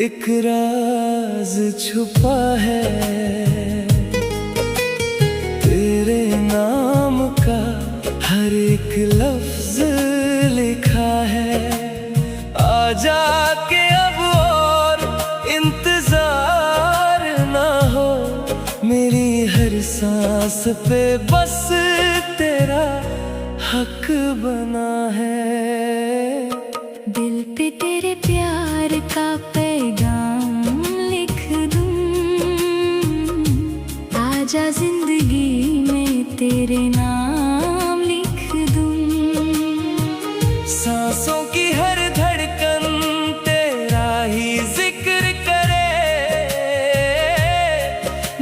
एक राज छुपा है, तेरे नाम का हर एक लफ्ज लिखा है। आजा के अब और इंतजार ना हो, मेरी हर सांस पे बस तेरा हक बना है। दिल पे तेरे प्यार का पैगाम लिख दूं, आजा जिंदगी में तेरे नाम लिख दूं। सांसों की हर धड़कन तेरा ही जिक्र करे,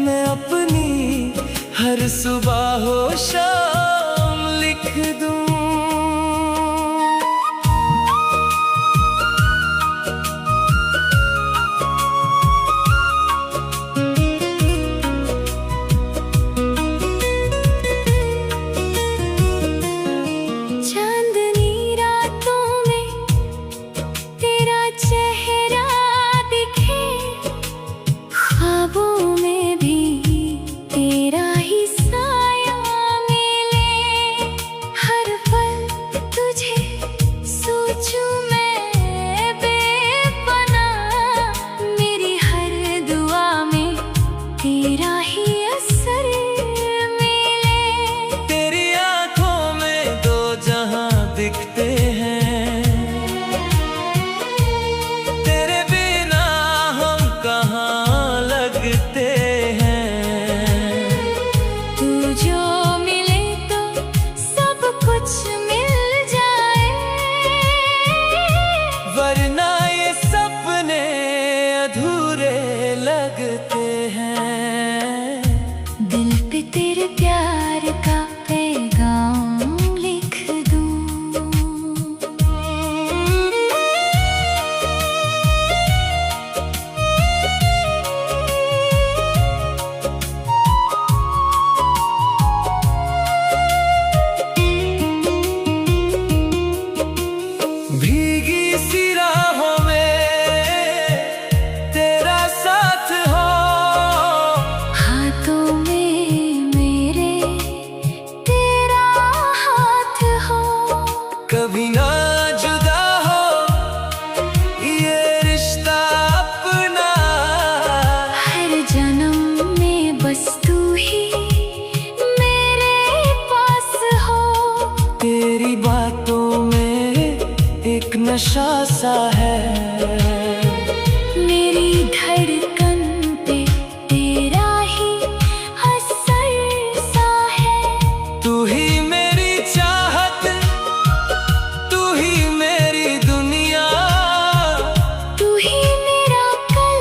मैं अपनी हर सुबह हो शाम लिख दूं। तेरा ही असर मिले, तेरी आंखों में दो जहां दिखते हैं, तेरे बिना हम कहाँ लगते हैं। तू जो मिले तो सब कुछ मिल जाए, वरना ये सपने अधूरे लगते हैं। दिल पे तेरे प्यार का पैगाम लिख दूं। भीगी सी राहों में तेरा साथ हो, हाथों में मेरे तेरा हाथ हो। कभी ना जुदा हो ये रिश्ता अपना, हर जन्म में बस तू ही मेरे पास हो। तेरी बातों में एक नशा सा है, मेरी धड़कन पे तेरा ही असर सा है। तू ही मेरी चाहत, तू ही मेरी दुनिया, तू ही मेरा कल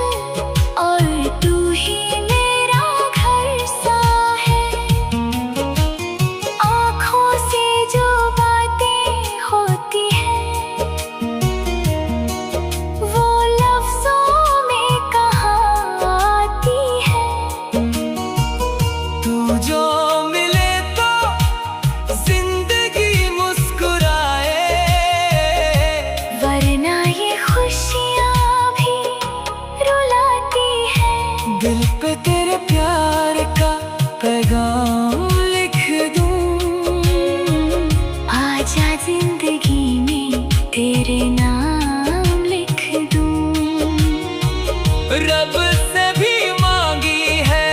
और तू ही मेरा घर सा है। आँखों से जो बातें होती हैं वो लफ्जों में कहाँ आती है। तू जो मिले तो जिंदगी मुस्कुराए, वरना ये खुशियाँ भी रुलाती है। दिल पे तेरे प्यार का पैगाम लिख दूं, आजा जिंदगी में तेरे नाम लिख दूं। रब से भी मांगी है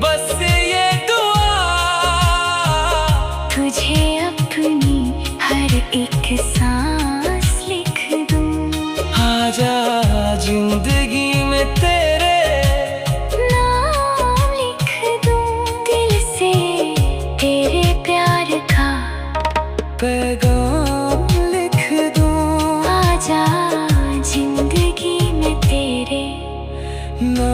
बस ये दुआ, तुझे अपनी हर एक सांस लिख दूं। आजा जिंदगी में तेरे नाम लिख दूं। दिल से तेरे प्यार का पैगाम लिख दूं। आजा जिंदगी में तेरे ना